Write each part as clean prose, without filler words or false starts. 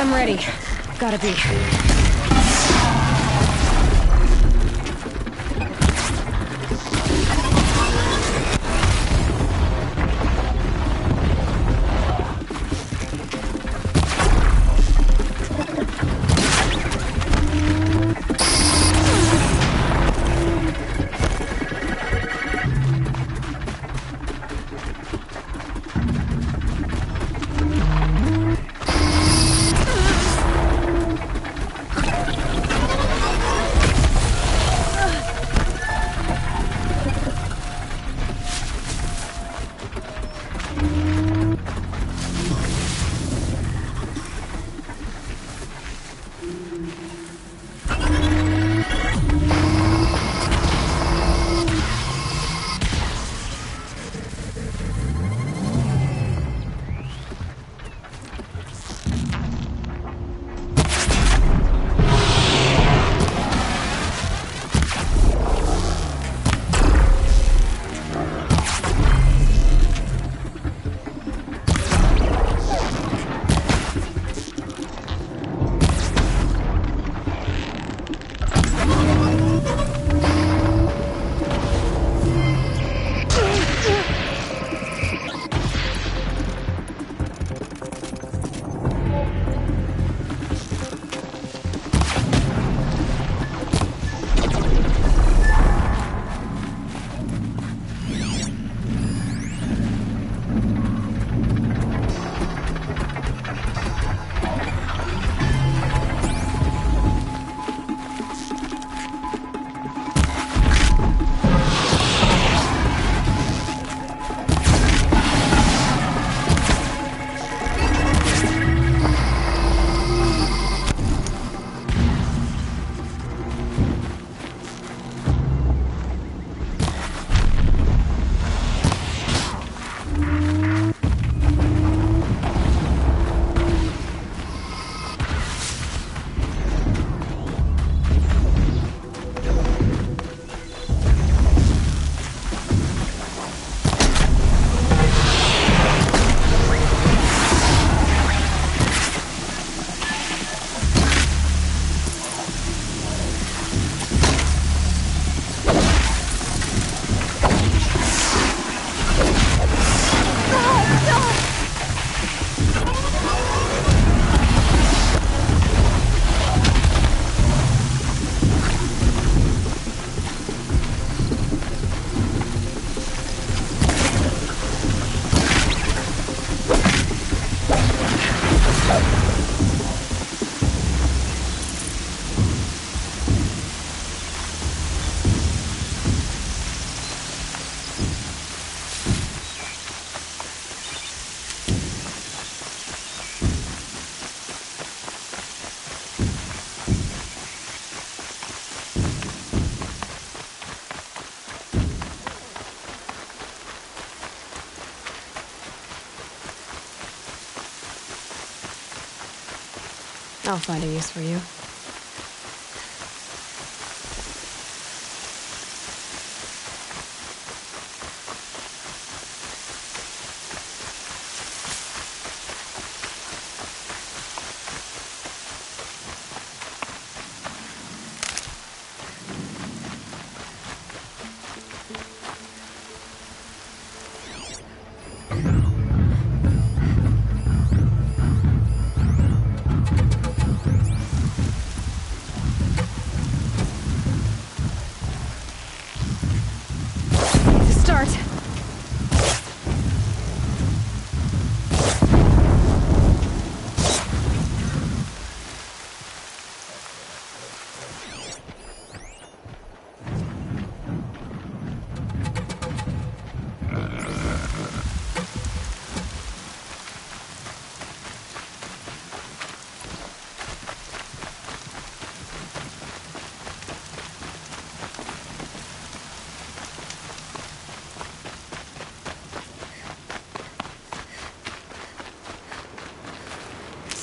I'm ready. Gotta be. I'll find a use for you.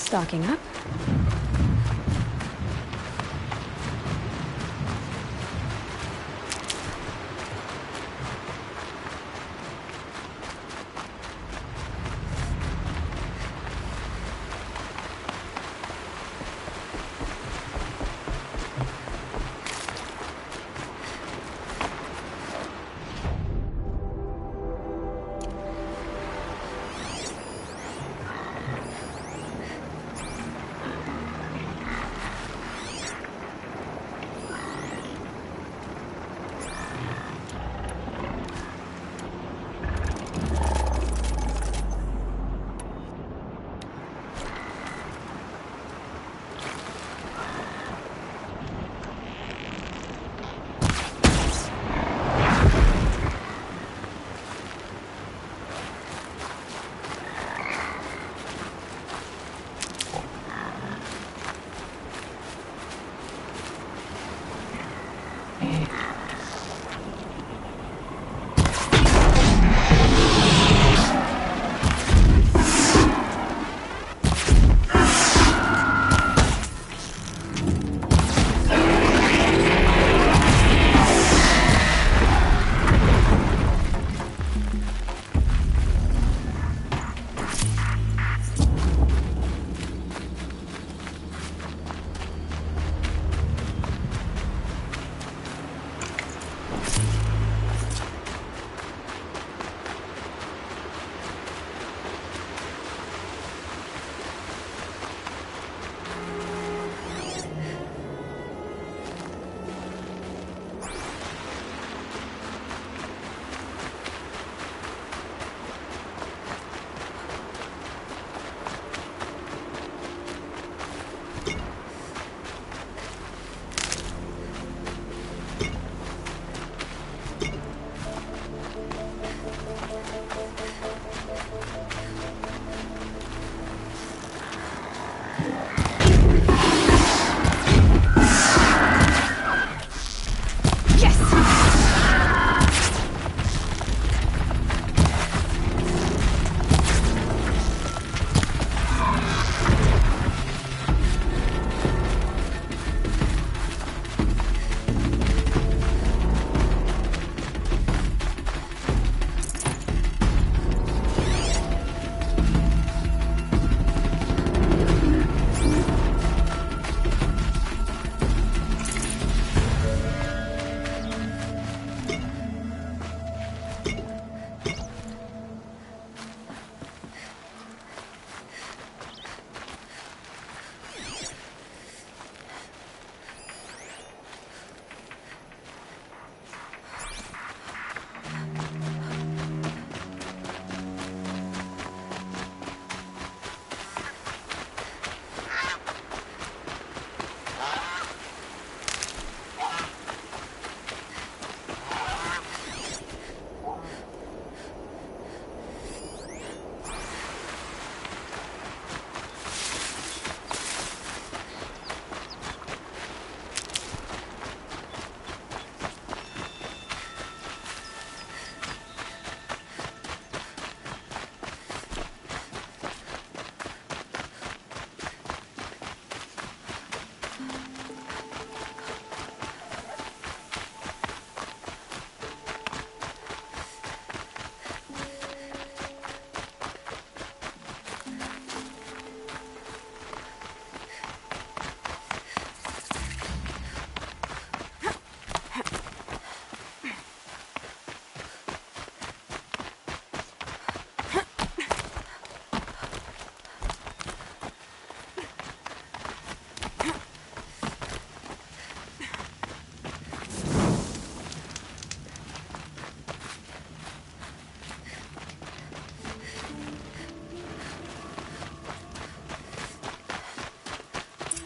Stocking up.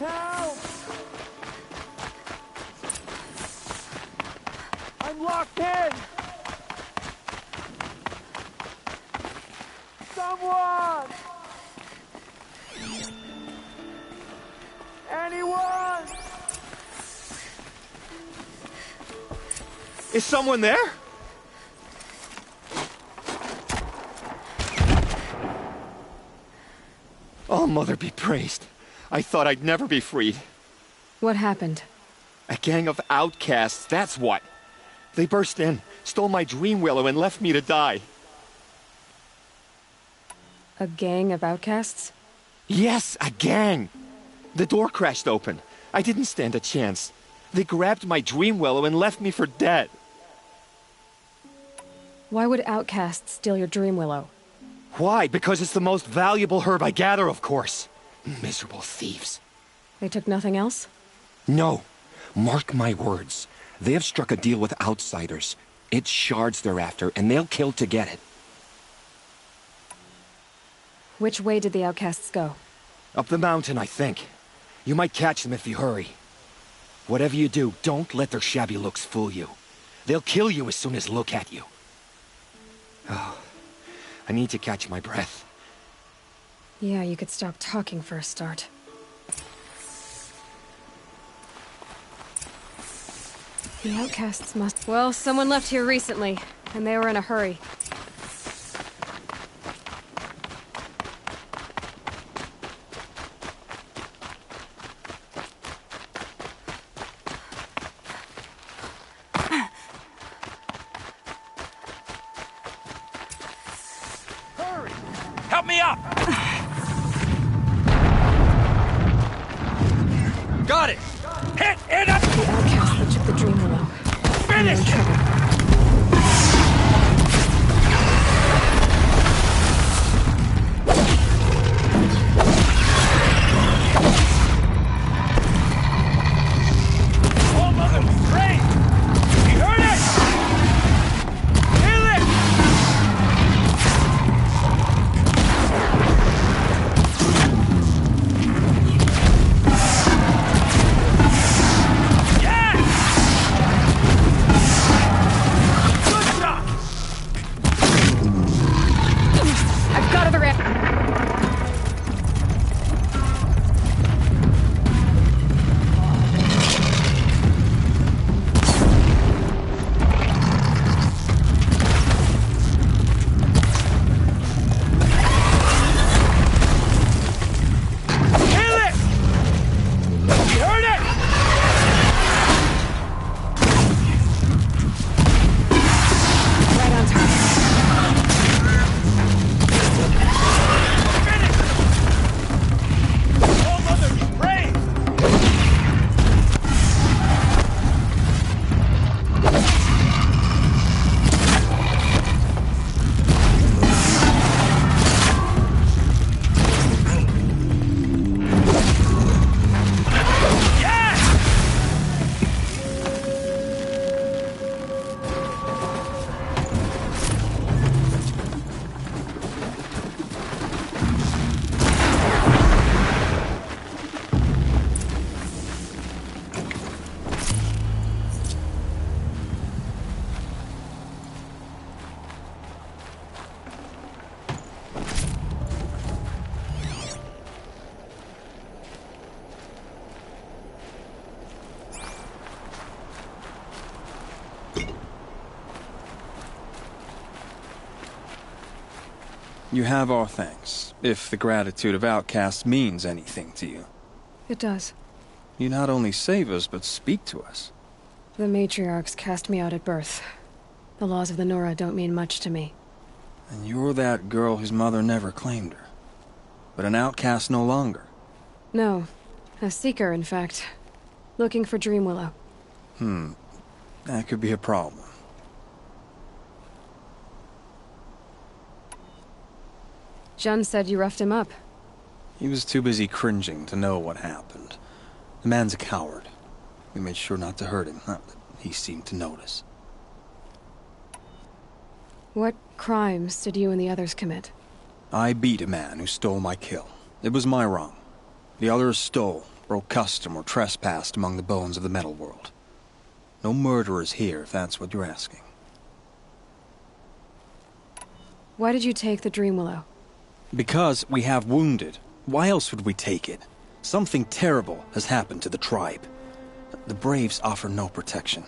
Help! I'm locked in! Someone! Anyone! Is someone there? Oh, Mother be praised. I thought I'd never be freed. What happened? A gang of outcasts, that's what. They burst in, stole my dream willow, and left me to die. A gang of outcasts? Yes, a gang. The door crashed open. I didn't stand a chance. They grabbed my dream willow and left me for dead. Why would outcasts steal your dream willow? Why? Because it's the most valuable herb I gather, of course. Miserable thieves. They took nothing else? No. Mark my words. They have struck a deal with outsiders. It's shards they're after, and they'll kill to get it. Which way did the outcasts go? Up the mountain, I think. You might catch them if you hurry. Whatever you do, don't let their shabby looks fool you. They'll kill you as soon as look at you. Oh, I need to catch my breath. Yeah, you could stop talking for a start. The outcasts must... Well, someone left here recently, and they were in a hurry. Help me up! Got it! Hit it up! The outcasts that took the dream willow. Finish in it! trouble. Oh, mother, great! You heard it! Kill it! Yes! Good shot! I've got other Kill it! You heard it! right on target. Finish! Oh, mother, be brave! Yes! You have our thanks, if the gratitude of outcasts means anything to you. It does. You not only save us, but speak to us. The matriarchs cast me out at birth. The laws of the Nora don't mean much to me. And you're that girl whose mother never claimed her. But an outcast no longer. No. A seeker, in fact. Looking for Dream Willow. That could be a problem. Jun said you roughed him up. He was too busy cringing to know what happened. The man's a coward. We made sure not to hurt him, not that he seemed to notice. What crimes did you and the others commit? I beat a man who stole my kill. It was my wrong. The others stole, broke custom or trespassed among the bones of the metal world. No murderers here, if that's what you're asking. Why did you take the Dreamwillow? Because we have wounded. Why else would we take it? Something terrible has happened to the tribe. The Braves offer no protection.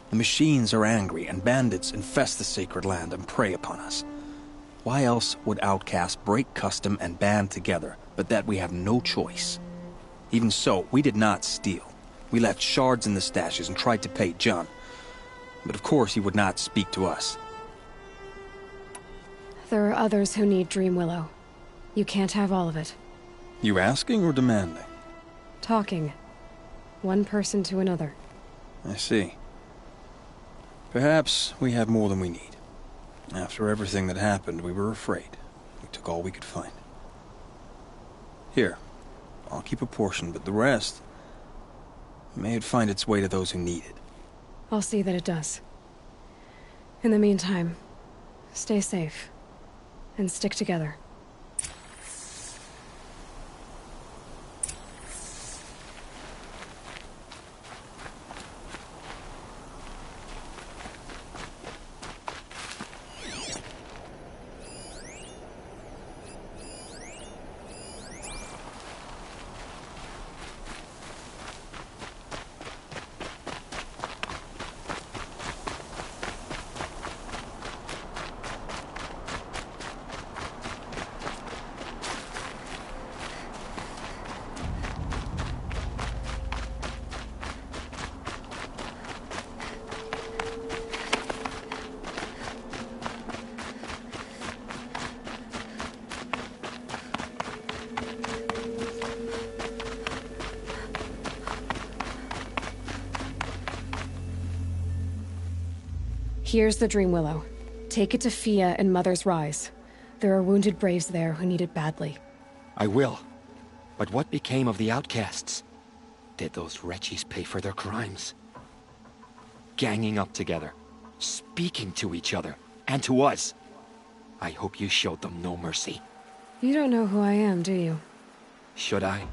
The machines are angry, and bandits infest the sacred land and prey upon us. Why else would outcasts break custom and band together, but that we have no choice? Even so, we did not steal. We left shards in the stashes and tried to pay John. But of course he would not speak to us. There are others who need Dreamwillow. You can't have all of it. You asking or demanding? Talking. One person to another. I see. Perhaps we have more than we need. After everything that happened, we were afraid. We took all we could find. Here, I'll keep a portion, but the rest... may it find its way to those who need it. I'll see that it does. In the meantime, stay safe. And stick together. Here's the Dreamwillow. Take it to Fia and Mother's Rise. There are wounded Braves there who need it badly. I will. But what became of the outcasts? Did those wretches pay for their crimes? Ganging up together, speaking to each other, and to us. I hope you showed them no mercy. You don't know who I am, do you? Should I?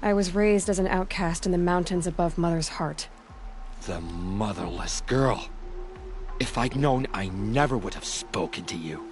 I was raised as an outcast in the mountains above Mother's Heart. The motherless girl. If I'd known, I never would have spoken to you.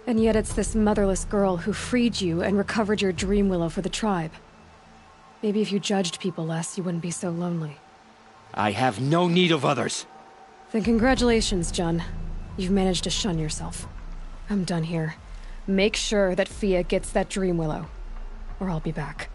And yet it's this motherless girl who freed you and recovered your Dreamwillow for the tribe. Maybe if you judged people less, you wouldn't be so lonely. I have no need of others. Then congratulations, Jun. You've managed to shun yourself. I'm done here. Make sure that Fia gets that Dreamwillow, or I'll be back.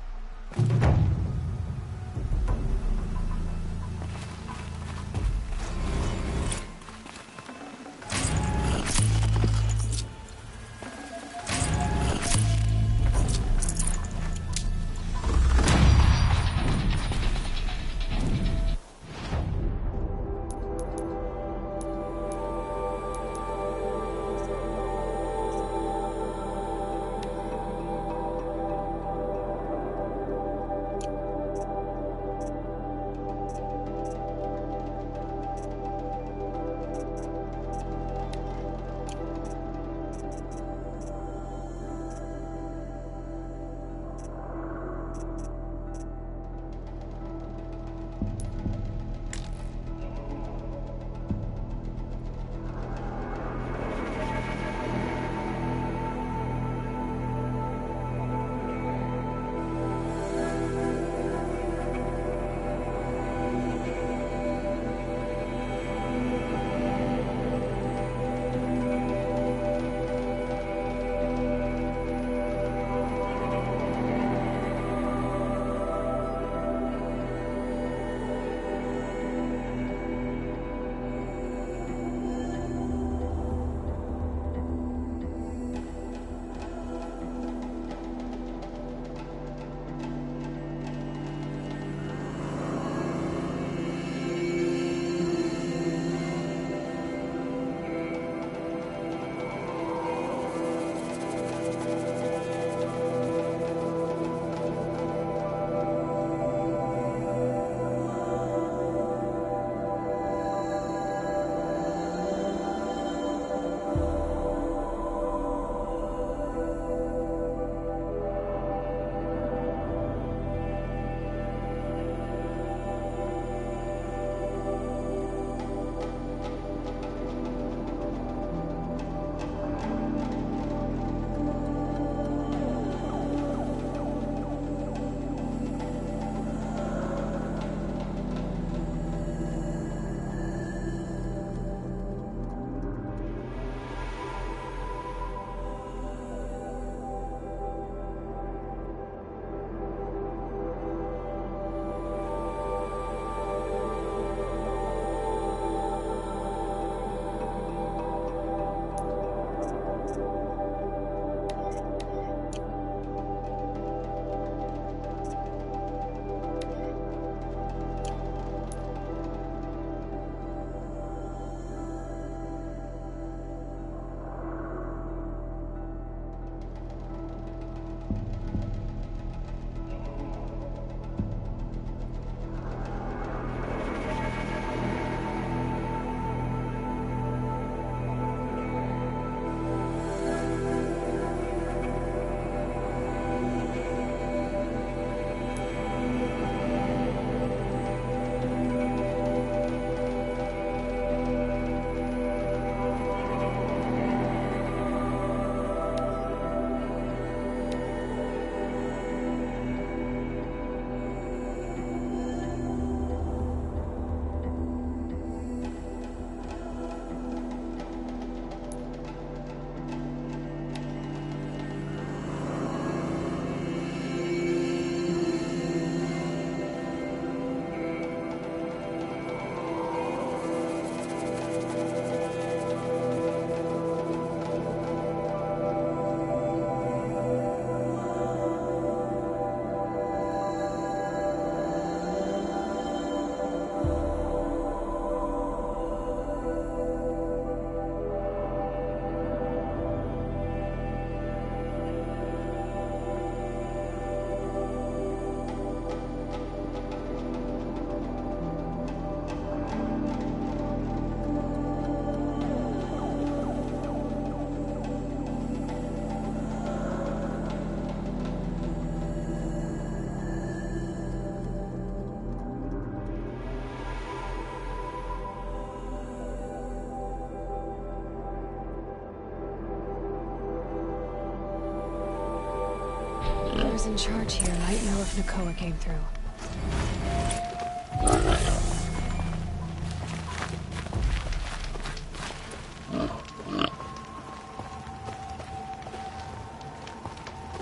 Whoever's in charge here might know if Nakoa came through.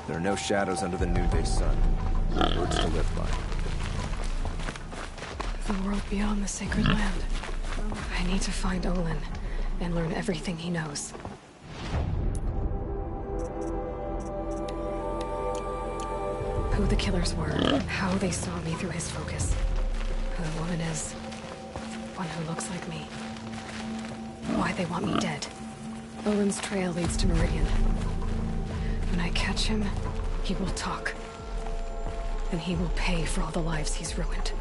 There are no shadows under the noonday sun. Words to live by. The world beyond the sacred land. I need to find Olin and learn everything he knows. Who the killers were, how they saw me through his focus, who the woman is, one who looks like me, why they want me dead. Olin's trail leads to Meridian. When I catch him, he will talk. And he will pay for all the lives he's ruined.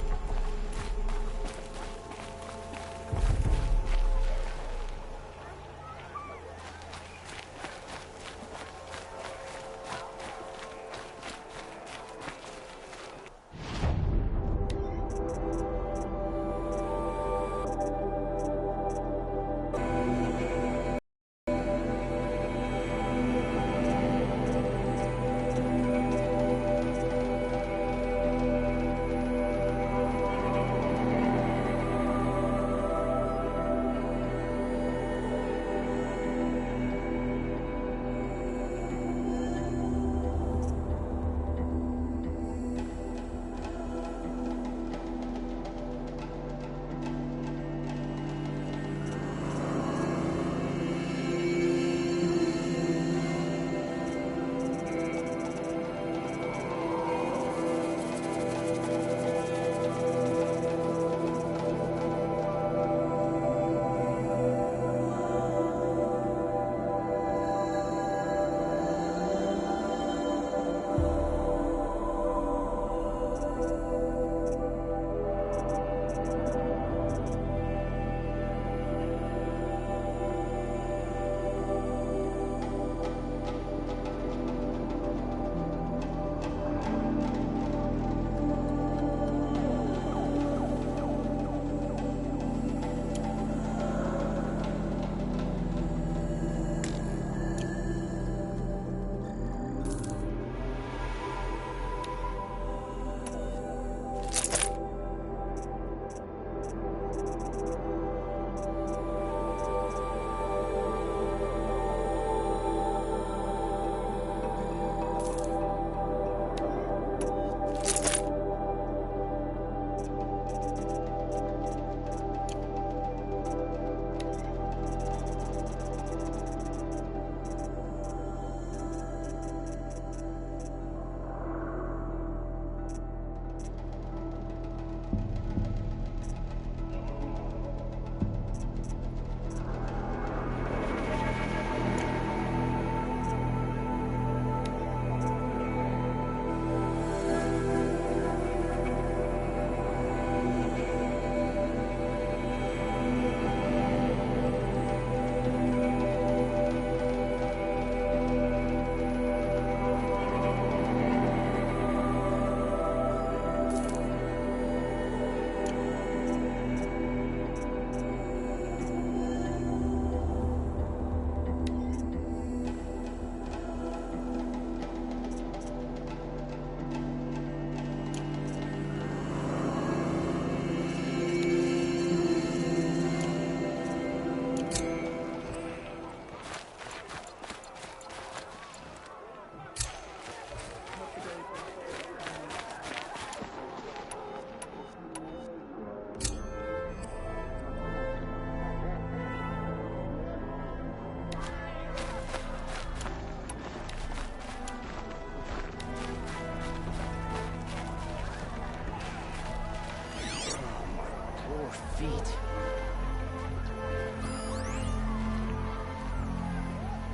feet.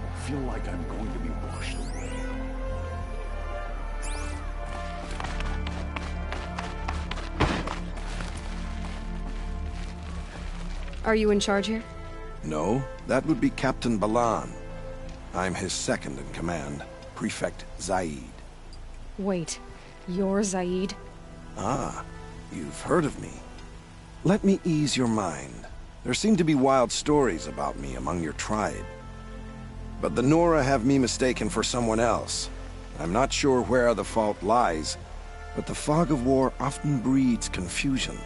I feel like I'm going to be washed away. Are you in charge here? No, that would be Captain Balan. I'm his second in command, Prefect Zaid. Wait, you're Zaid? Ah, you've heard of me. Let me ease your mind. There seem to be wild stories about me among your tribe. But the Nora have me mistaken for someone else. I'm not sure where the fault lies, but the fog of war often breeds confusion.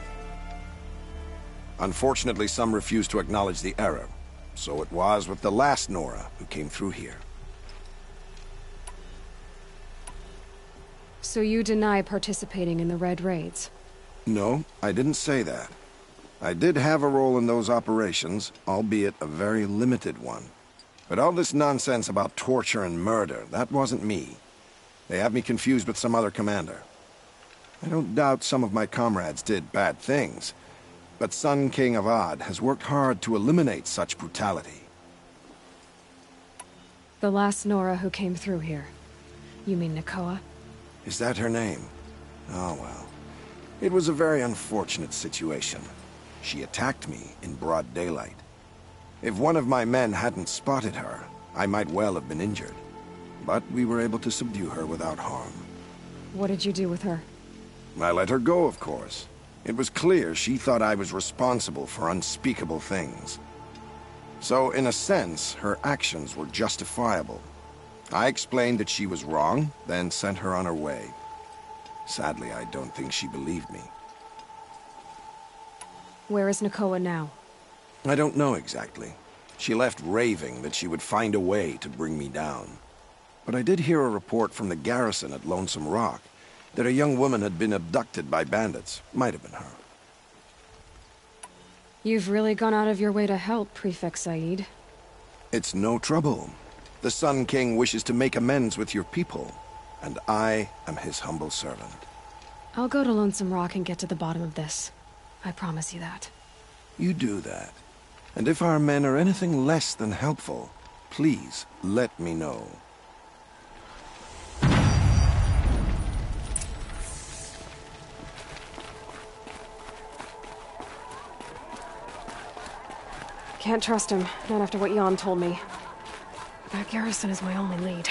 Unfortunately, some refuse to acknowledge the error. So it was with the last Nora who came through here. So you deny participating in the Red Raids? No, I didn't say that. I did have a role in those operations, albeit a very limited one. But all this nonsense about torture and murder, that wasn't me. They have me confused with some other commander. I don't doubt some of my comrades did bad things, but Sun King Avad has worked hard to eliminate such brutality. The last Nora who came through here. You mean Nakoa? Is that her name? Oh well. It was a very unfortunate situation. She attacked me in broad daylight. If one of my men hadn't spotted her, I might well have been injured. But we were able to subdue her without harm. What did you do with her? I let her go, of course. It was clear she thought I was responsible for unspeakable things. So, in a sense, her actions were justifiable. I explained that she was wrong, then sent her on her way. Sadly, I don't think she believed me. Where is Nakoa now? I don't know exactly. She left raving that she would find a way to bring me down. But I did hear a report from the garrison at Lonesome Rock that a young woman had been abducted by bandits. Might have been her. You've really gone out of your way to help, Prefect Said. It's no trouble. The Sun King wishes to make amends with your people, and I am his humble servant. I'll go to Lonesome Rock and get to the bottom of this. I promise you that. You do that. And if our men are anything less than helpful, please let me know. Can't trust him, not after what Jan told me. That garrison is my only lead.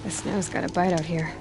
The snow's got a bite out here.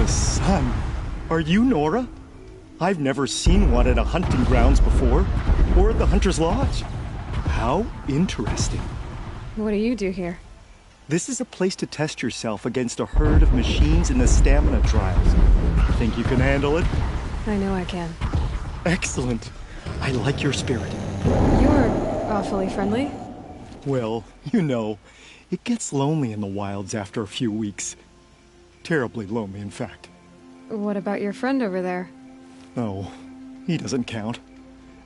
The sun. Are you Nora? I've never seen one at a hunting grounds before, or at the Hunter's Lodge. How interesting. What do you do here? This is a place to test yourself against a herd of machines in the stamina trials. Think you can handle it? I know I can. Excellent. I like your spirit. You're awfully friendly. Well, you know, it gets lonely in the wilds after a few weeks. Terribly lonely, in fact. What about your friend over there? Oh, he doesn't count.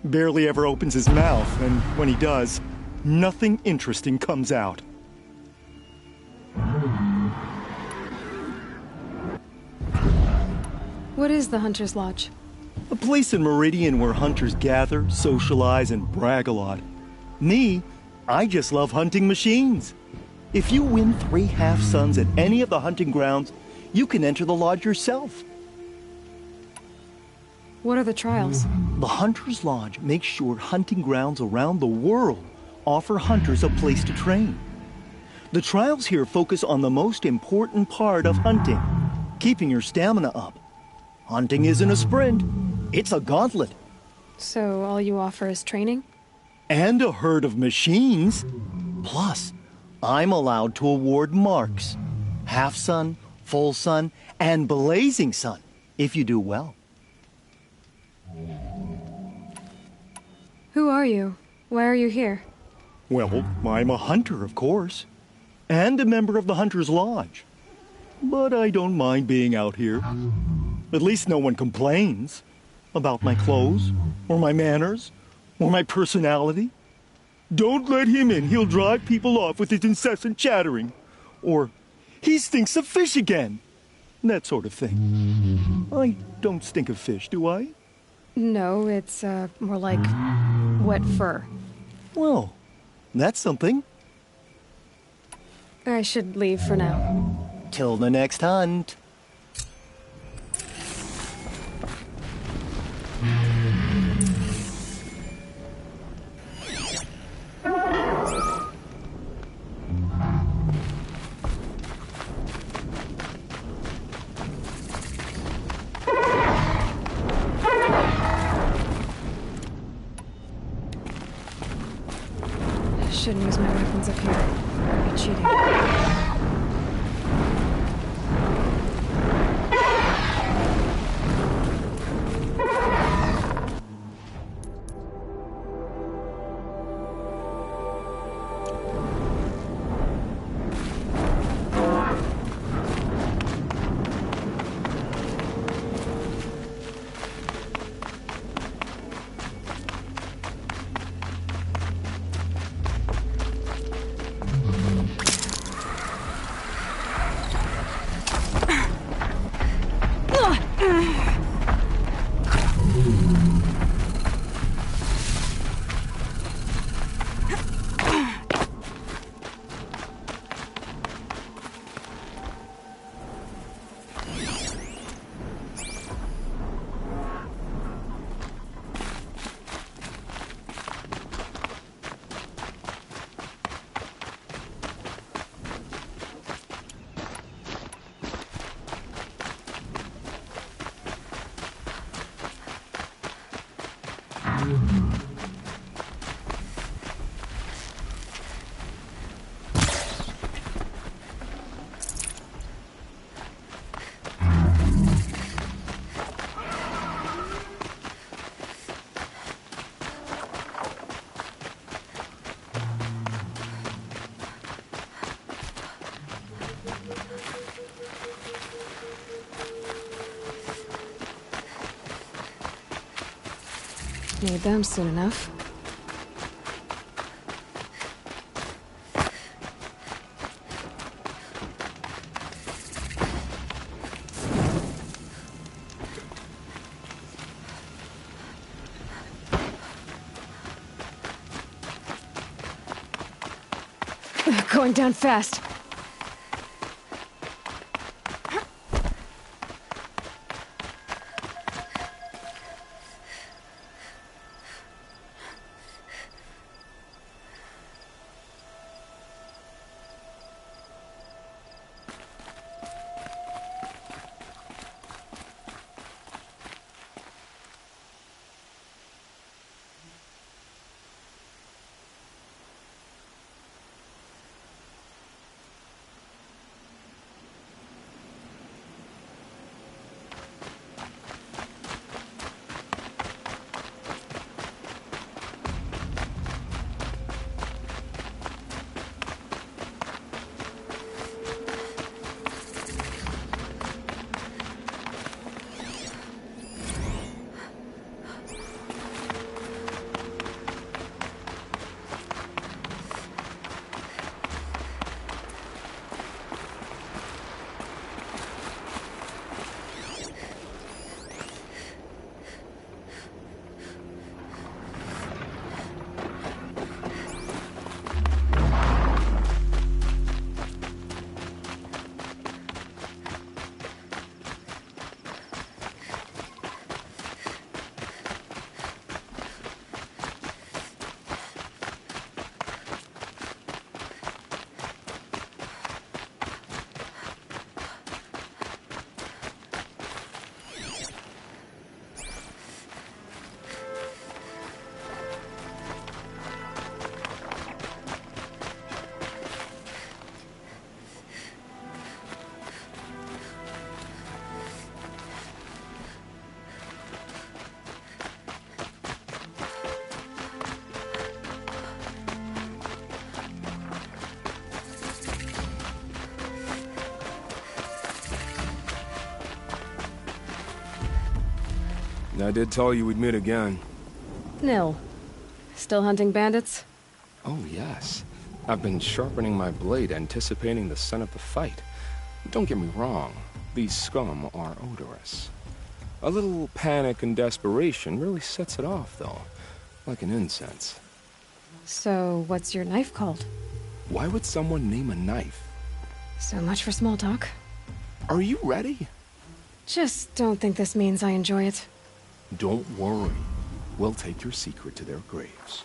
Barely ever opens his mouth, and when he does, nothing interesting comes out. What is the Hunter's Lodge? A place in Meridian where hunters gather, socialize, and brag a lot. Me, I just love hunting machines. If you win 3 half-suns at any of the hunting grounds, you can enter the lodge yourself. What are the trials? The Hunter's Lodge makes sure hunting grounds around the world offer hunters a place to train. The trials here focus on the most important part of hunting, keeping your stamina up. Hunting isn't a sprint, it's a gauntlet. So all you offer is training? And a herd of machines. Plus, I'm allowed to award marks. Half-sun, full-sun, and blazing sun, if you do well. Who are you? Why are you here? Well, I'm a hunter, of course. And a member of the Hunter's Lodge. But I don't mind being out here. At least no one complains about my clothes, or my manners, or my personality. Don't let him in, he'll drive people off with his incessant chattering. Or, he stinks of fish again. That sort of thing. I don't stink of fish, do I? No, it's more like wet fur. Well, that's something. I should leave for now. Till the next hunt. Shouldn't use my weapons up here. I'd be cheating. Need them soon enough. Going down fast. I did tell you we'd meet again. Nil. Still hunting bandits? Oh, yes. I've been sharpening my blade, anticipating the scent of the fight. Don't get me wrong, these scum are odorous. A little panic and desperation really sets it off, though. Like an incense. So, what's your knife called? Why would someone name a knife? So much for small talk. Are you ready? Just don't think this means I enjoy it. Don't worry. We'll take your secret to their graves.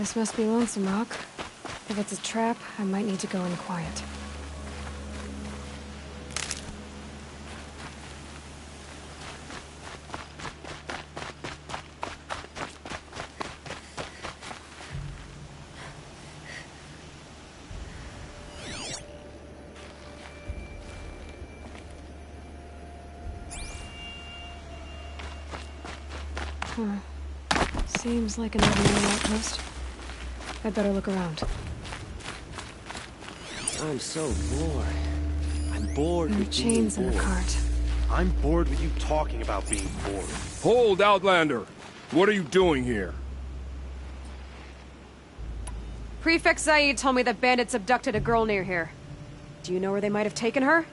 This must be Lonesome Rock. If it's a trap, I might need to go in quiet. Seems like another main outpost. I'd better look around. I'm so bored. I'm bored No with chains in being the bored. cart. I'm bored with you talking about being bored. Hold, Outlander! What are you doing here? Prefect Zaid told me that bandits abducted a girl near here. Do you know where they might have taken her?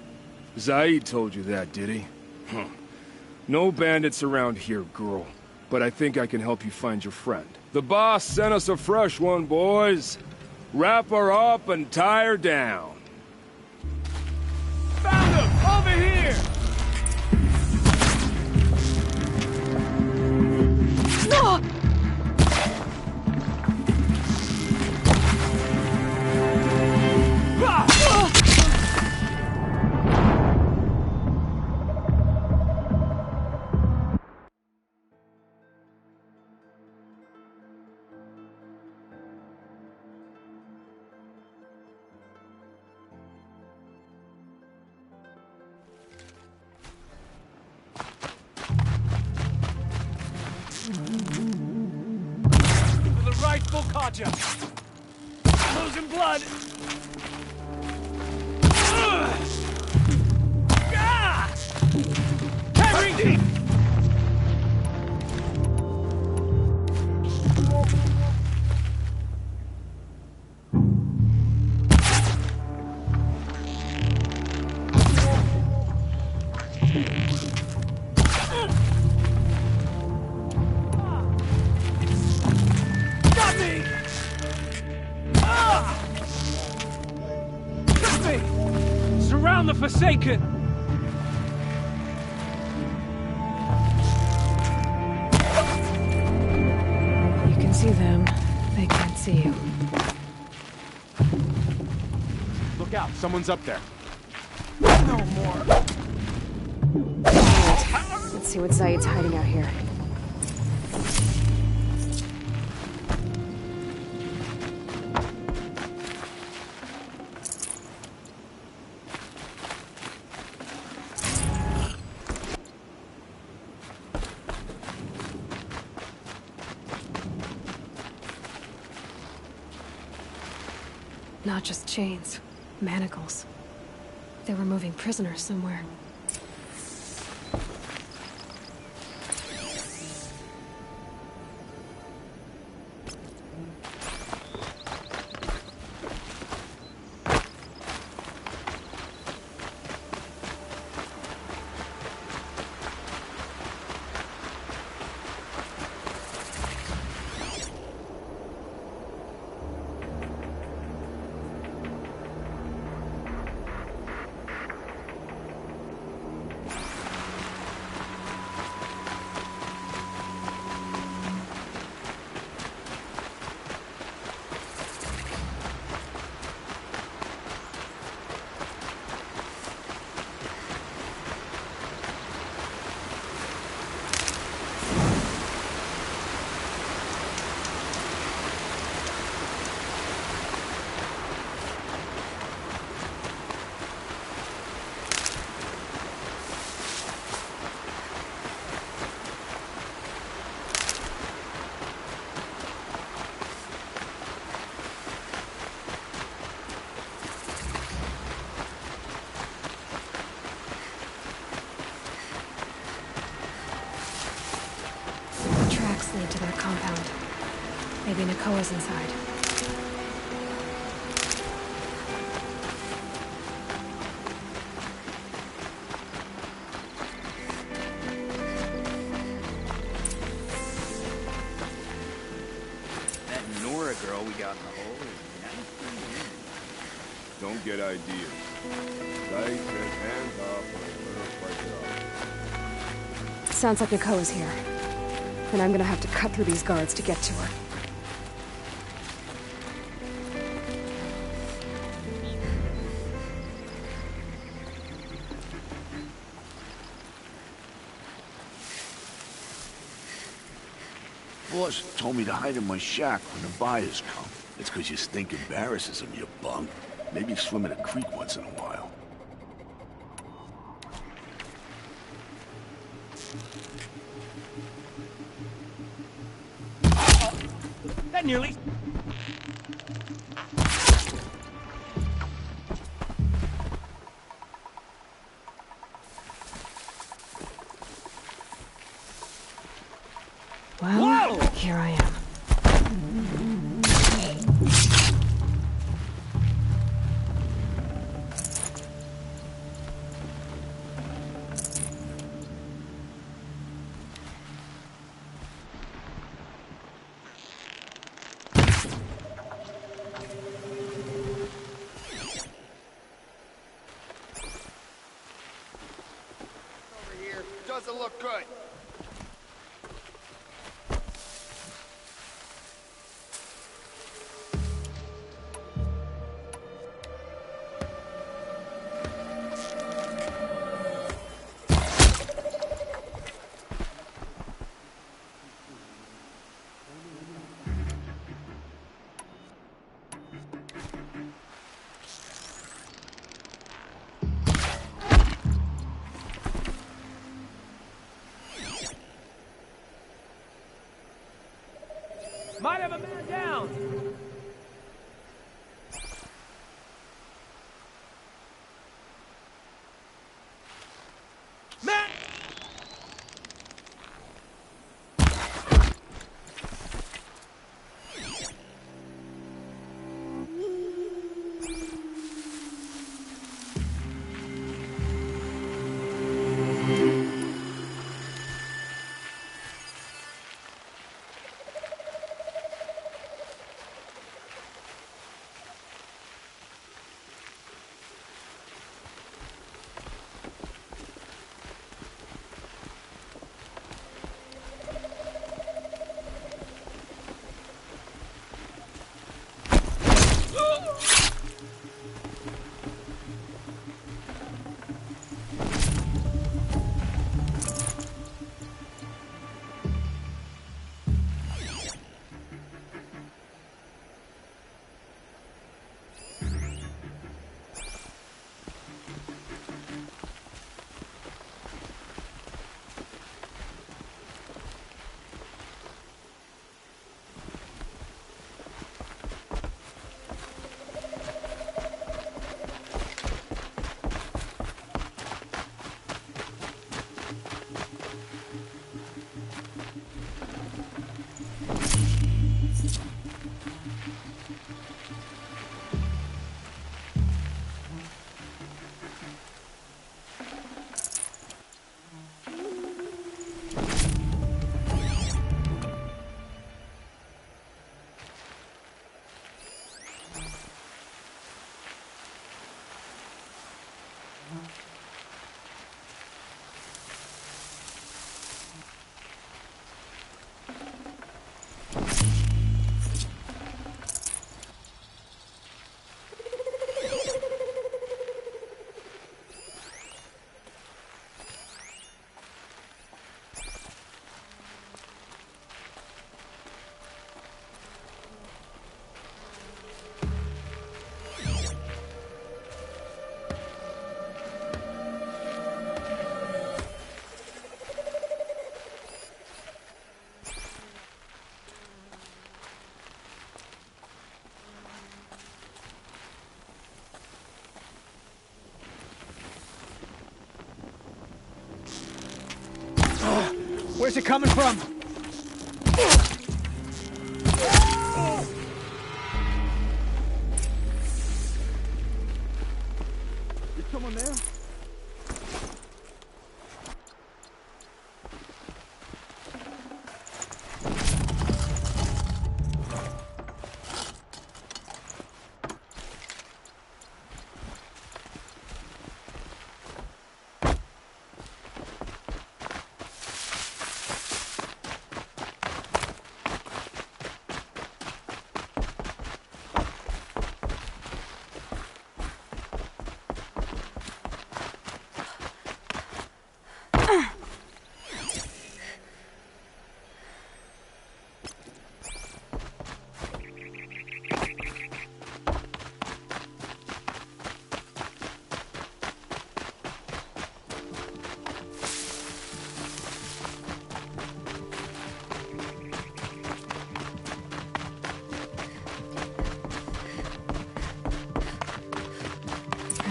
Zaid told you that, did he? No bandits around here, girl. But I think I can help you find your friend. The boss sent us a fresh one, boys. Wrap her up and tie her down. Found him! Over here! No! For the rightful Katja! Losing blood! Ah! Henry! Got me! Ah! Got me! Surround the Forsaken! You can see them. They can't see you. Look out, someone's up there. No more! Let's see what Zaid's hiding out here. Not just chains, manacles. They were moving prisoners somewhere. Lead to their compound. Maybe Nakoa's inside. That Nora girl we got in the hole is nice. Don't get ideas. Zaid says hands off or let her fight it out. Sounds like Nakoa's here. And I'm gonna have to cut through these guards to get to her. boss told me to hide in my shack when the buyers come. It's 'cause you stink embarrasses him, you bum. Maybe swim in a creek once in a while. That nearly... Well, here I am. Over here. Doesn't look good. Might have a man down! Man! Where's it coming from? Is someone there?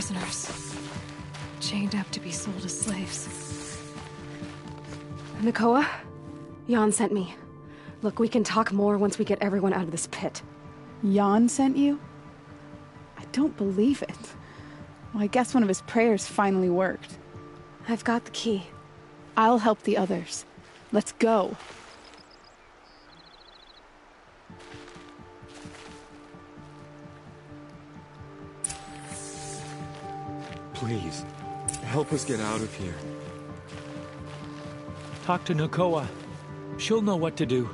prisoners. Chained up to be sold as slaves. Nakoa? Jan sent me. Look, we can talk more once we get everyone out of this pit. Jan sent you? I don't believe it. Well, I guess one of his prayers finally worked. I've got the key. I'll help the others. Let's go. Please, help us get out of here. Talk to Nakoa. She'll know what to do.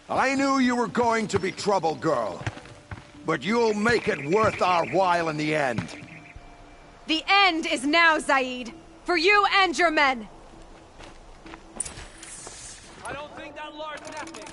I knew you were going to be trouble, girl. But you'll make it worth our while in the end. The end is now, Zaid! For you and your men! I don't think that large happening.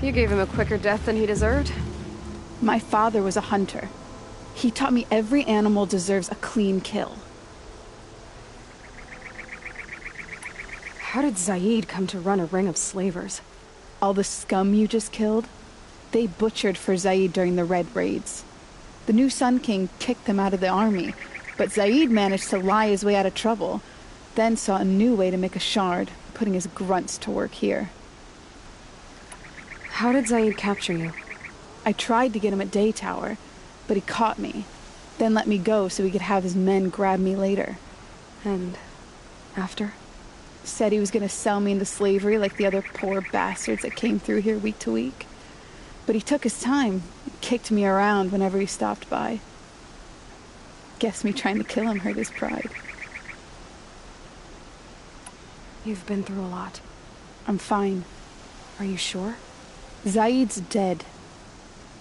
You gave him a quicker death than he deserved. My father was a hunter. He taught me every animal deserves a clean kill. How did Zaid come to run a ring of slavers? All the scum you just killed, they butchered for Zaid during the Red Raids. The new Sun King kicked them out of the army, but Zaid managed to lie his way out of trouble, then saw a new way to make a shard, putting his grunts to work here. How did Zaid capture you? I tried to get him at Day Tower, but he caught me, then let me go so he could have his men grab me later. And after? Said he was going to sell me into slavery like the other poor bastards that came through here week to week. But he took his time, kicked me around whenever he stopped by. Guess me trying to kill him hurt his pride. You've been through a lot. I'm fine. Are you sure? Zaid's dead.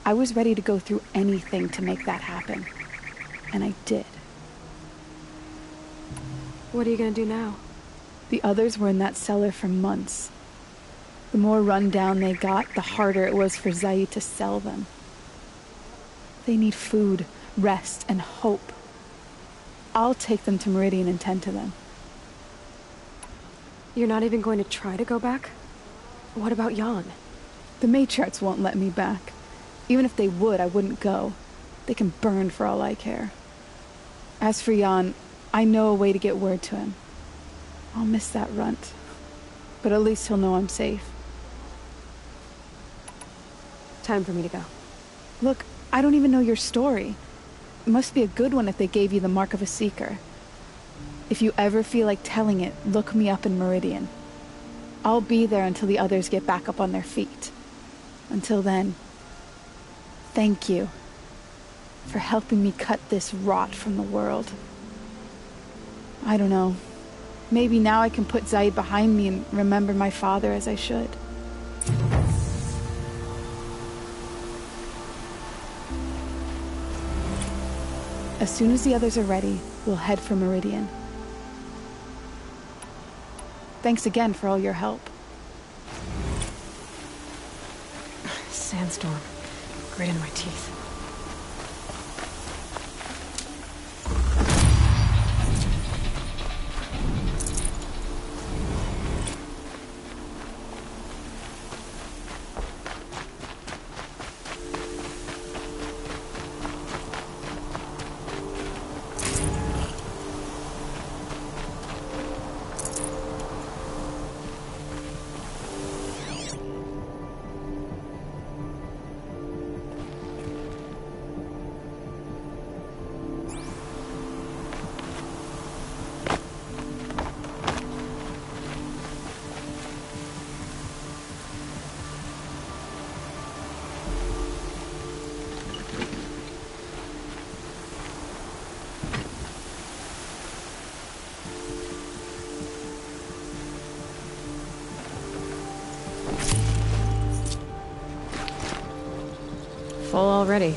I was ready to go through anything to make that happen. And I did. What are you gonna do now? The others were in that cellar for months. The more run down they got, the harder it was for Zaid to sell them. They need food, rest, and hope. I'll take them to Meridian and tend to them. You're not even going to try to go back? What about Jan? The matriarchs won't let me back. Even if they would, I wouldn't go. They can burn for all I care. As for Jan, I know a way to get word to him. I'll miss that runt. But at least he'll know I'm safe. Time for me to go. Look, I don't even know your story. It must be a good one if they gave you the mark of a seeker. If you ever feel like telling it, look me up in Meridian. I'll be there until the others get back up on their feet. Until then, thank you for helping me cut this rot from the world. I don't know. Maybe now I can put Zaid behind me and remember my father as I should. As soon as the others are ready, we'll head for Meridian. Thanks again for all your help. Sandstorm. Grit in my teeth. Full already.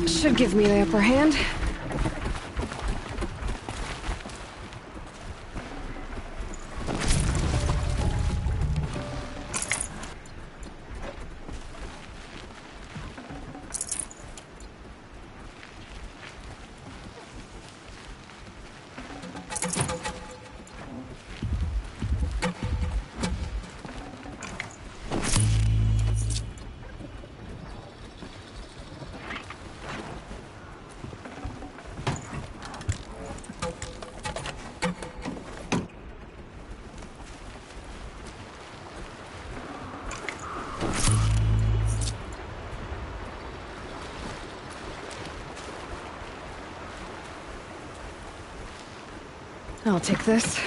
Should give me the upper hand. I'll take this.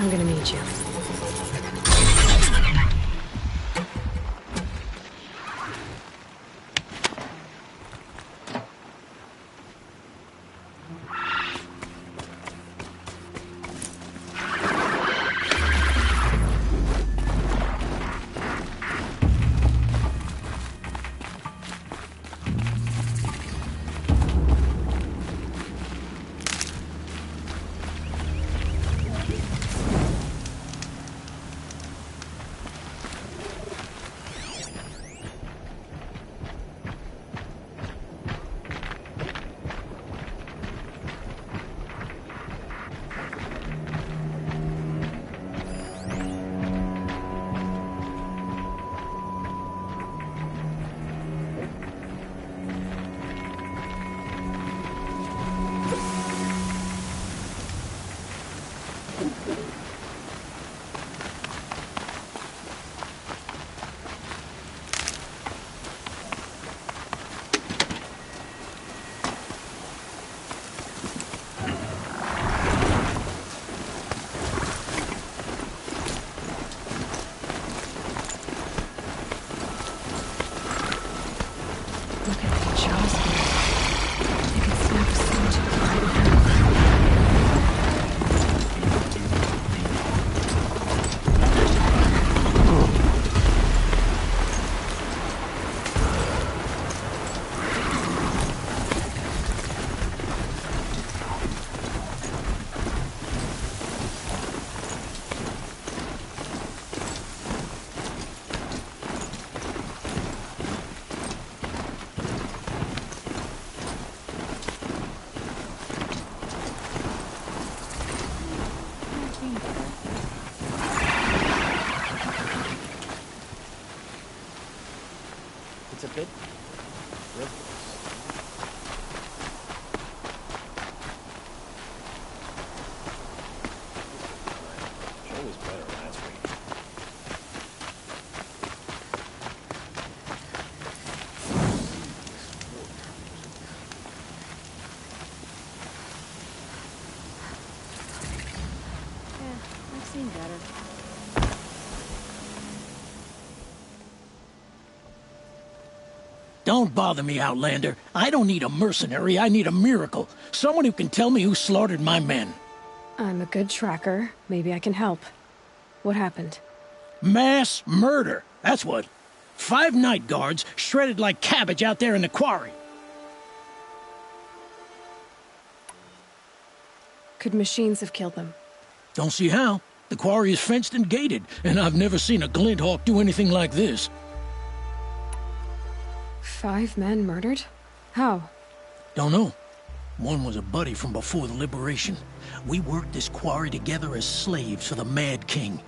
I'm gonna need you. Look at the jaws here. They can snap a skeleton right now. It's a bit frivolous. Show was better last week. Yeah, I've seen better. Don't bother me, Outlander. I don't need a mercenary, I need a miracle. Someone who can tell me who slaughtered my men. I'm a good tracker. Maybe I can help. What happened? Mass murder, that's what. 5 night guards shredded like cabbage out there in the quarry. Could machines have killed them? Don't see how. The quarry is fenced and gated, and I've never seen a Glinthawk do anything like this. 5 men murdered? How? Don't know. One was a buddy from before the liberation. We worked this quarry together as slaves for the Mad King.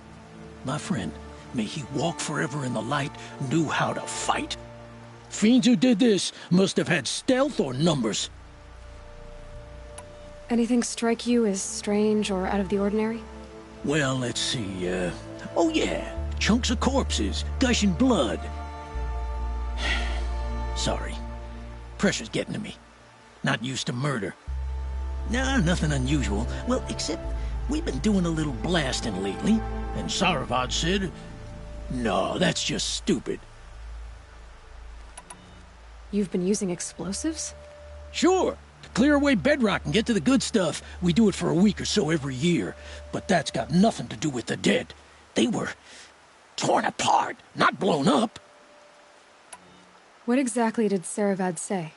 My friend, may he walk forever in the light, knew how to fight. Fiends who did this must have had stealth or numbers. Anything strike you as strange or out of the ordinary? Well, let's see, oh yeah, chunks of corpses, gushing blood. Sorry. Pressure's getting to me. Not used to murder. Nah, nothing unusual. Well, except we've been doing a little blasting lately, and Saravad said, no, that's just stupid. You've been using explosives? Sure. To clear away bedrock and get to the good stuff, we do it for a week or so every year. But that's got nothing to do with the dead. They were torn apart, not blown up. What exactly did Saravad say?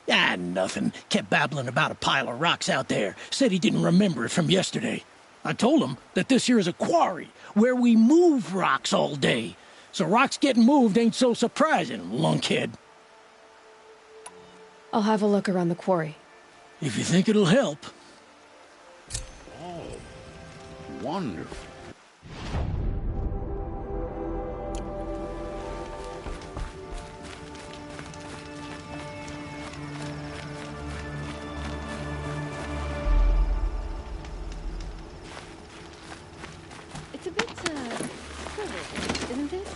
Ah, nothing. Kept babbling about a pile of rocks out there. Said he didn't remember it from yesterday. I told him that this here is a quarry, where we move rocks all day. So rocks getting moved ain't so surprising, lunkhead. I'll have a look around the quarry. If you think it'll help. Oh, wonderful. It's a bit, frivolous, isn't it?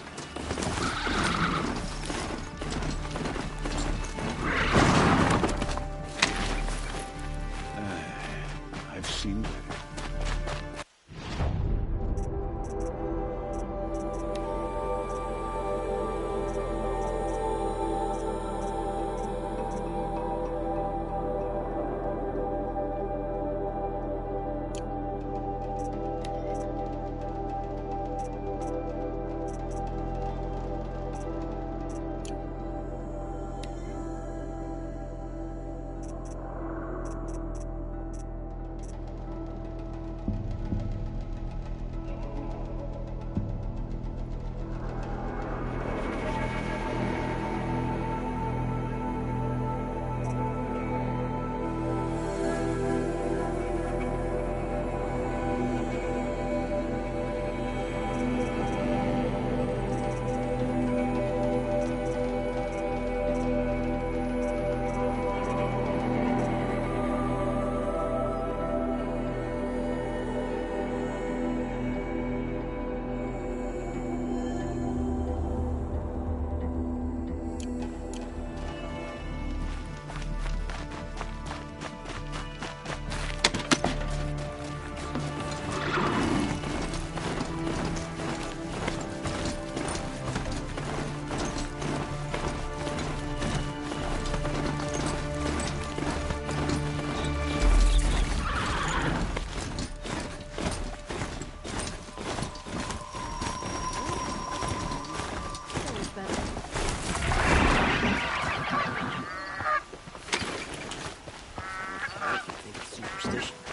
I've seen better.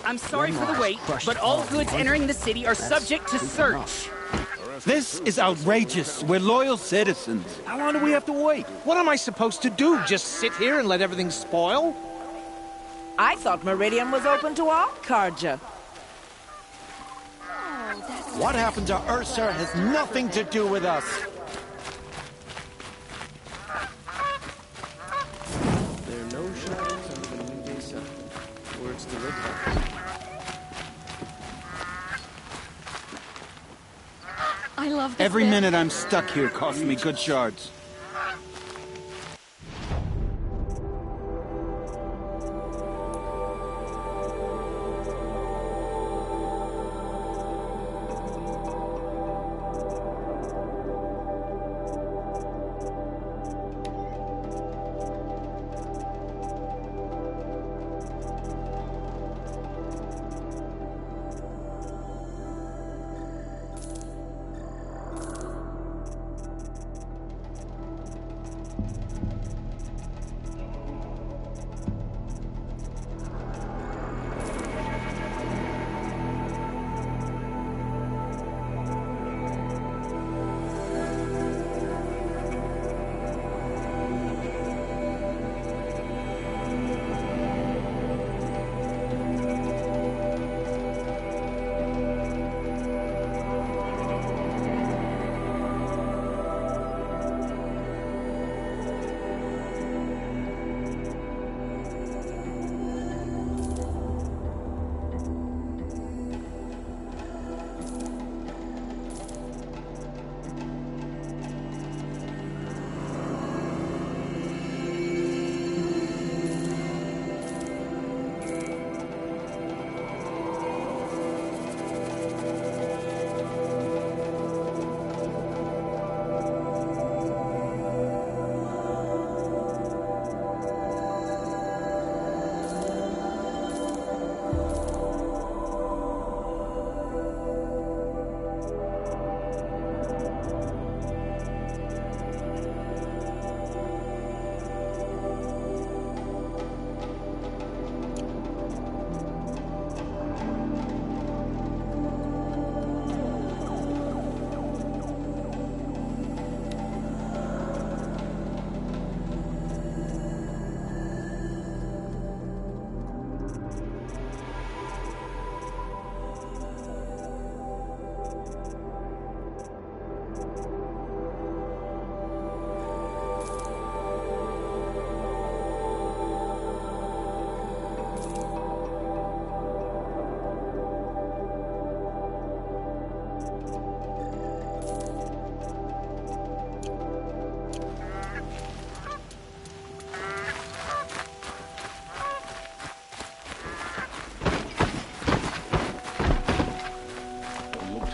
I'm sorry for the wait, but all goods entering the city are subject to search. This is outrageous. We're loyal citizens. How long do we have to wait? What am I supposed to do? Just sit here and let everything spoil? I thought Meridian was open to all Carja. What happened to Ursa has nothing to do with us. There are no shadows under the noonday sun. Words to live by. I love this Every bit. minute I'm stuck here costs me good shards.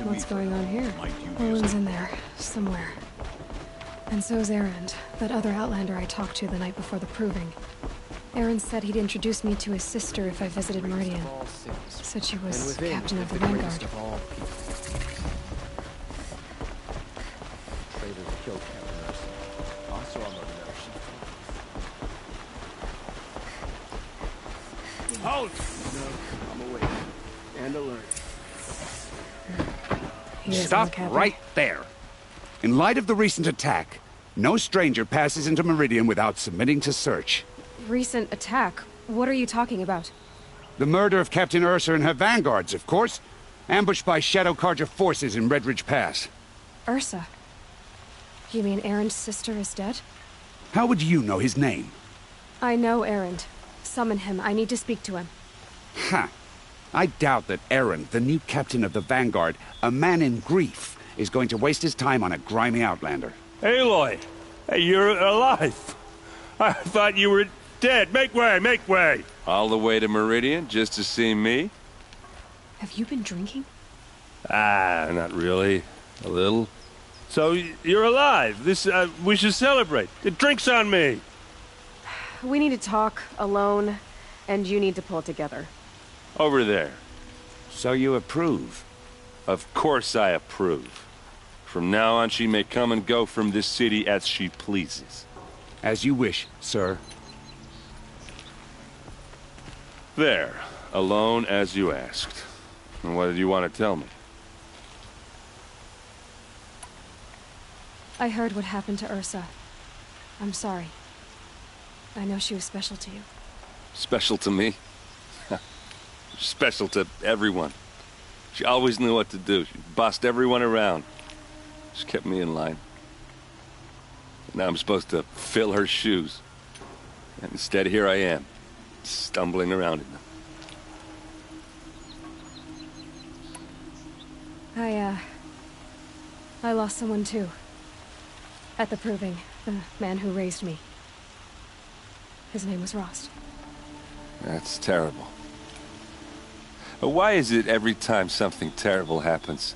What's going on here? Owen's in there, somewhere. And so's Erend, that other Outlander I talked to the night before the proving. Erend said he'd introduce me to his sister if I visited Meridian. Said she was captain of the Vanguard. Traitors killed Captain Ursa. Also on the notion. Halt! No, I'm awake. And alert. Stop right there. In light of the recent attack, no stranger passes into Meridian without submitting to search. Recent attack? What are you talking about? The murder of Captain Ursa and her vanguards, of course. Ambushed by Shadow Carja forces in Redridge Pass. Ursa? You mean Erend's sister is dead? How would you know his name? I know Erend. Summon him. I need to speak to him. Ha! I doubt that Erend, the new captain of the Vanguard, a man in grief, is going to waste his time on a grimy outlander. Aloy! Hey, you're alive! I thought you were dead. Make way, make way! All the way to Meridian just to see me? Have you been drinking? Ah, not really. A little. So, you're alive. This, we should celebrate. The drink's on me! We need to talk, alone, and you need to pull it together. Over there. So you approve? Of course I approve. From now on, she may come and go from this city as she pleases. As you wish, sir. There. Alone as you asked. And what did you want to tell me? I heard what happened to Ursa. I'm sorry. I know she was special to you. Special to me? Special to everyone. She always knew what to do. She bossed everyone around. She kept me in line. Now I'm supposed to fill her shoes. And instead, here I am, stumbling around in them. I lost someone too. At the Proving, the man who raised me. His name was Rost. That's terrible. But why is it every time something terrible happens,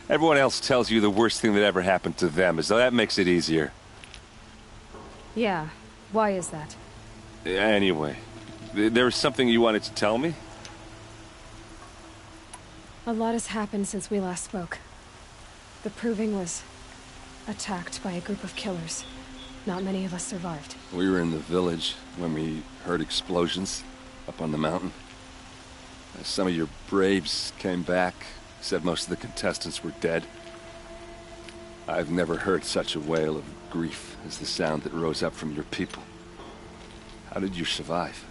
everyone else tells you the worst thing that ever happened to them, as though that makes it easier? Yeah, why is that? Anyway, there was something you wanted to tell me? A lot has happened since we last spoke. The Proving was attacked by a group of killers. Not many of us survived. We were in the village when we heard explosions up on the mountain. Some of your braves came back, said most of the contestants were dead. I've never heard such a wail of grief as the sound that rose up from your people. How did you survive?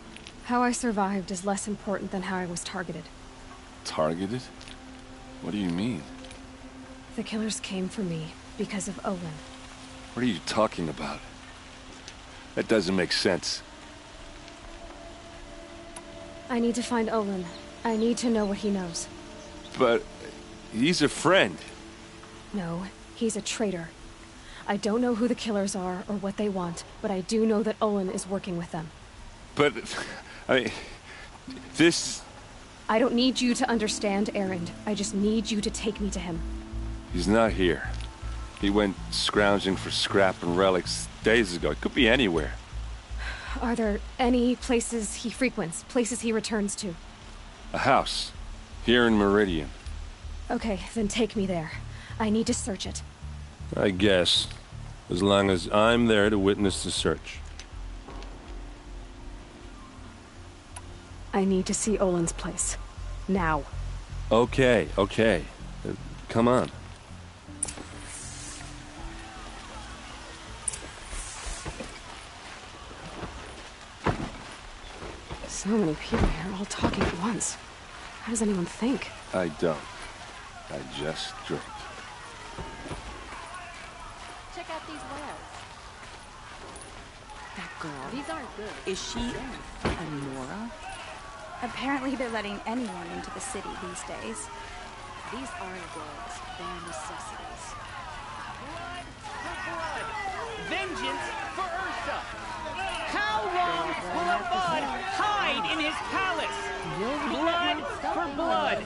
How I survived is less important than how I was targeted. Targeted? What do you mean? The killers came for me because of Olin. What are you talking about? That doesn't make sense. I need to find Olin. I need to know what he knows. But he's a friend. No, he's a traitor. I don't know who the killers are or what they want, but I do know that Olin is working with them. But, I mean, this... I don't need you to understand, Erend. I just need you to take me to him. He's not here. He went scrounging for scrap and relics days ago. It could be anywhere. Are there any places he frequents, places he returns to? A house. Here in Meridian. Okay, then take me there. I need to search it. I guess. As long as I'm there to witness the search. I need to see Olin's place. Now. Okay. Come on. So many people here, all talking at once. How does anyone think? I don't. I just drink. Check out these wares. That girl. These aren't good. Is she a Nora? Apparently they're letting anyone into the city these days. These aren't goods. They're necessities. Blood for blood. Vengeance for Ursa. How long will Avad hide in his palace? Blood for blood.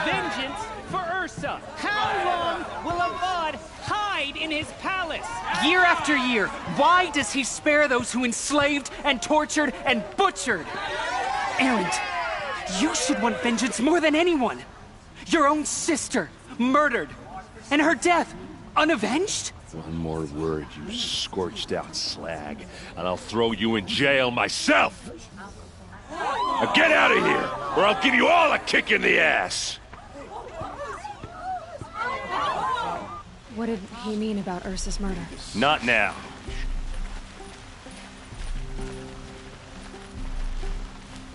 Vengeance for Ursa. How long will Avad hide in his palace? Year after year, why does he spare those who enslaved and tortured and butchered? Erend, you should want vengeance more than anyone. Your own sister, murdered. And her death, unavenged? One more word, you scorched out slag, and I'll throw you in jail myself! Now get out of here, or I'll give you all a kick in the ass! What did he mean about Ursa's murder? Not now.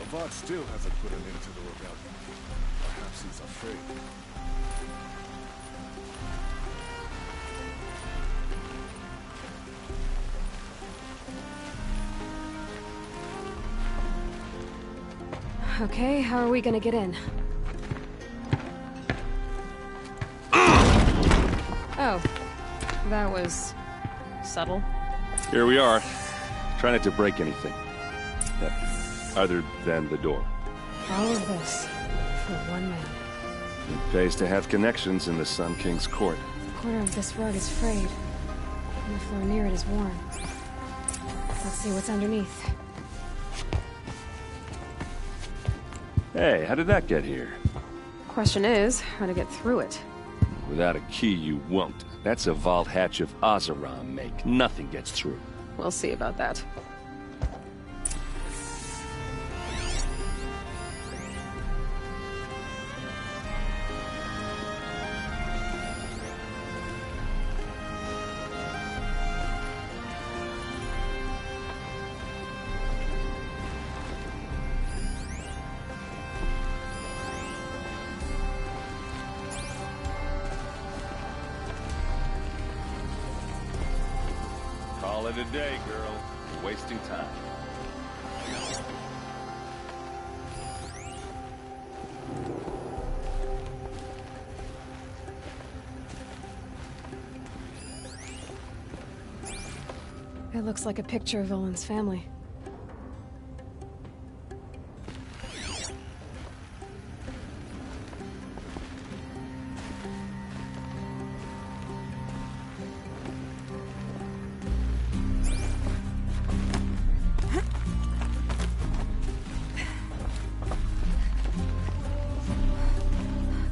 Avad still hasn't put an end to the rebellion. Perhaps he's afraid. Okay, how are we gonna get in? Oh, that was subtle. Here we are. Try not to break anything. Other than the door. All of this for one man. It pays to have connections in the Sun King's court. The corner of this rug is frayed, and the floor near it is worn. Let's see what's underneath. Hey, how did that get here? Question is, how to get through it. Without a key, you won't. That's a vault hatch of Oseram make. Nothing gets through. We'll see about that. Call it a day, girl. You're wasting time. It looks like a picture of Olin's family.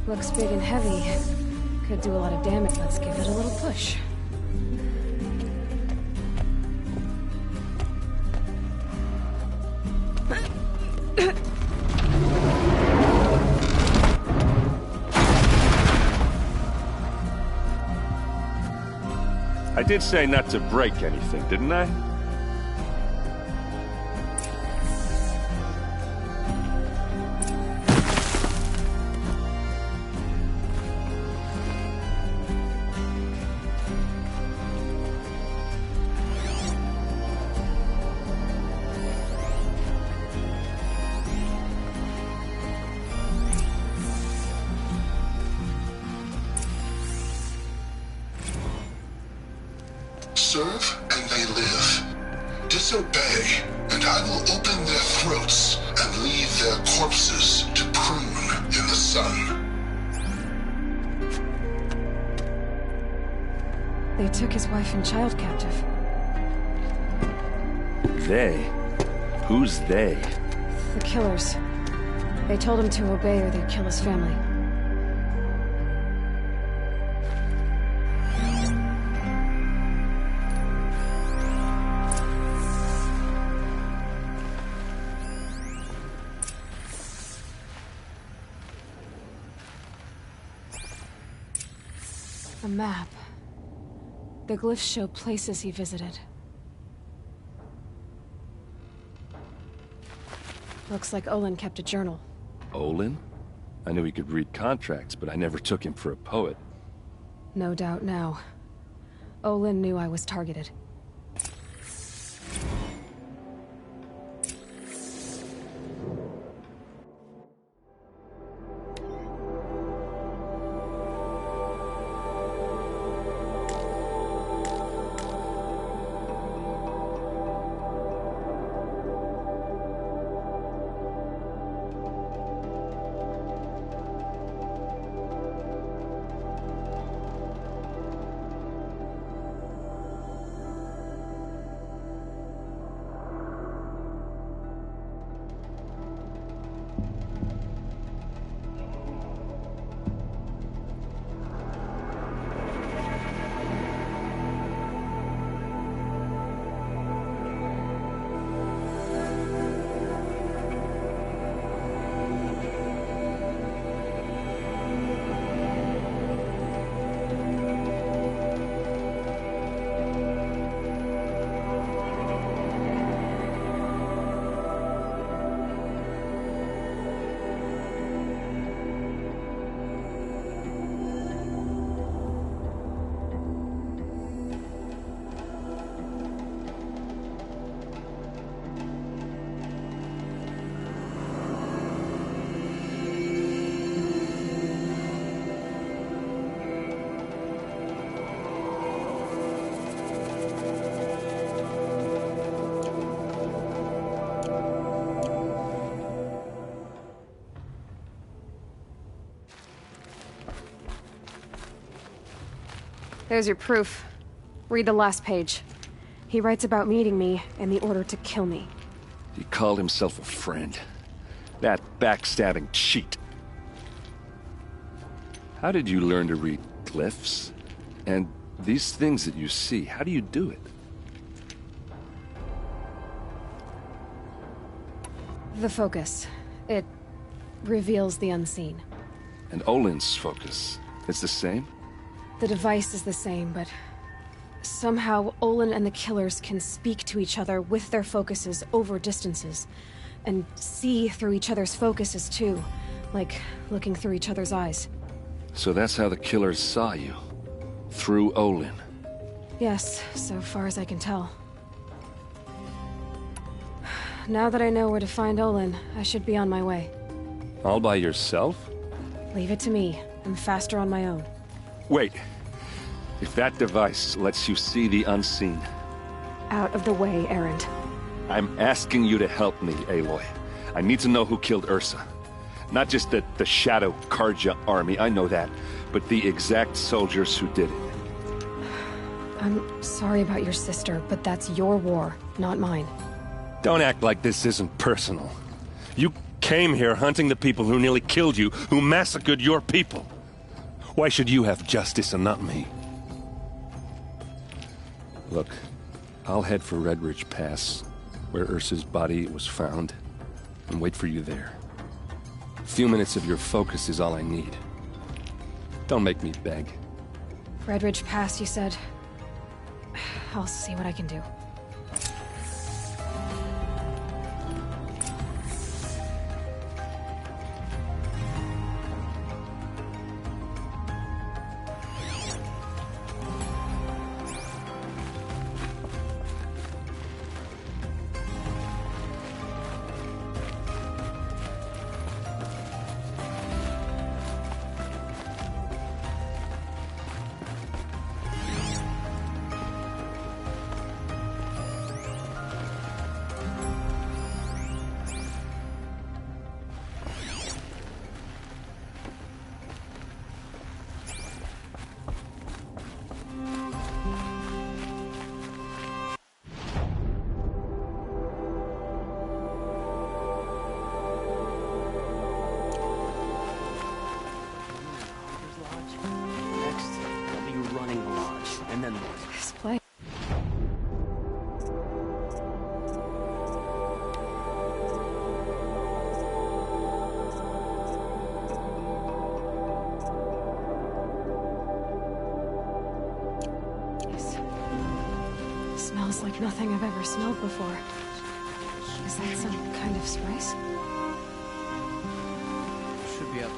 Looks big and heavy. Could do a lot of damage. Let's give it a little push. I did say not to break anything, didn't I? Serve and they live. Disobey, and I will open their throats and leave their corpses to prune in the sun. They took his wife and child captive. They? Who's they? The killers. They told him to obey or they'd kill his family. A map. The glyphs show places he visited. Looks like Olin kept a journal. Olin? I knew he could read contracts, but I never took him for a poet. No doubt now. Olin knew I was targeted. There's your proof. Read the last page. He writes about meeting me and the order to kill me. He called himself a friend. That backstabbing cheat. How did you learn to read glyphs? And these things that you see, how do you do it? The focus. It reveals the unseen. And Olin's focus, it's the same? The device is the same, but somehow Olin and the killers can speak to each other with their focuses over distances, and see through each other's focuses too, like looking through each other's eyes. So that's how the killers saw you, through Olin. Yes, so far as I can tell. Now that I know where to find Olin, I should be on my way. All by yourself? Leave it to me. I'm faster on my own. Wait. If that device lets you see the unseen... Out of the way, Erend. I'm asking you to help me, Aloy. I need to know who killed Ursa. Not just the Shadow Carja army, I know that, but the exact soldiers who did it. I'm sorry about your sister, but that's your war, not mine. Don't act like this isn't personal. You came here hunting the people who nearly killed you, who massacred your people. Why should you have justice and not me? Look, I'll head for Redridge Pass, where Ursa's body was found, and wait for you there. A few minutes of your focus is all I need. Don't make me beg. Redridge Pass, you said? I'll see what I can do. Smells like nothing I've ever smelled before. Is that some kind of spice? Should be up.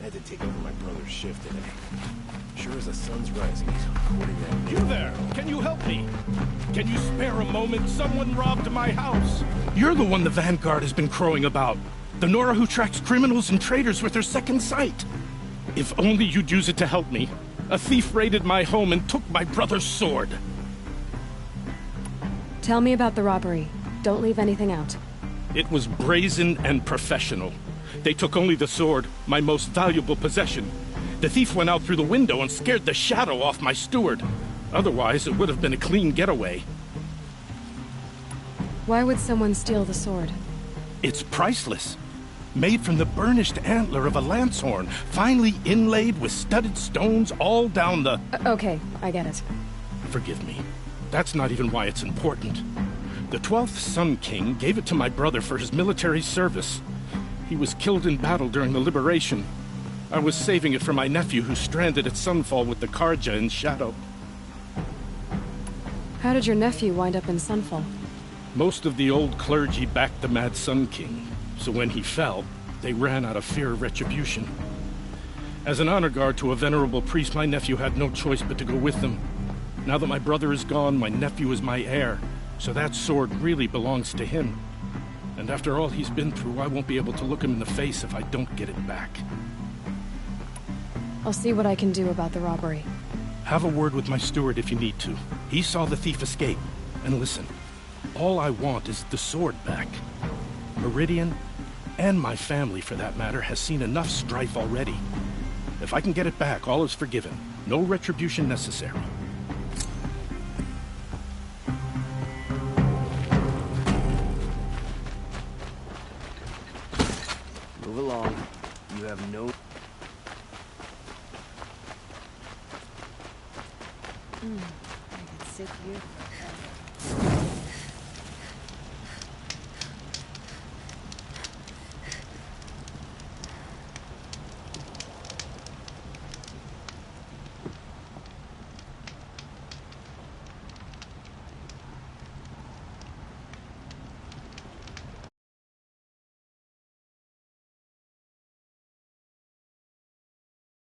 I had to take over my brother's shift today. Sure as the sun's rising, he's recording that. You there! Can you help me? Can you spare a moment? Someone robbed my house! You're the one the Vanguard has been crowing about. The Nora who tracks criminals and traitors with her second sight. If only you'd use it to help me. A thief raided my home and took my brother's sword. Tell me about the robbery. Don't leave anything out. It was brazen and professional. They took only the sword, my most valuable possession. The thief went out through the window and scared the shadow off my steward. Otherwise, it would have been a clean getaway. Why would someone steal the sword? It's priceless. Made from the burnished antler of a lancehorn, finely inlaid with studded stones all down the... Okay, I get it. Forgive me. That's not even why it's important. The 12th Sun King gave it to my brother for his military service. He was killed in battle during the Liberation. I was saving it for my nephew who's stranded at Sunfall with the Carja in Shadow. How did your nephew wind up in Sunfall? Most of the old clergy backed the Mad Sun King, so when he fell, they ran out of fear of retribution. As an honor guard to a venerable priest, my nephew had no choice but to go with them. Now that my brother is gone, my nephew is my heir, so that sword really belongs to him. And after all he's been through, I won't be able to look him in the face if I don't get it back. I'll see what I can do about the robbery. Have a word with my steward if you need to. He saw the thief escape. And listen, all I want is the sword back. Meridian, and my family for that matter, has seen enough strife already. If I can get it back, all is forgiven. No retribution necessary. Move along. You have no... I could sit here forever.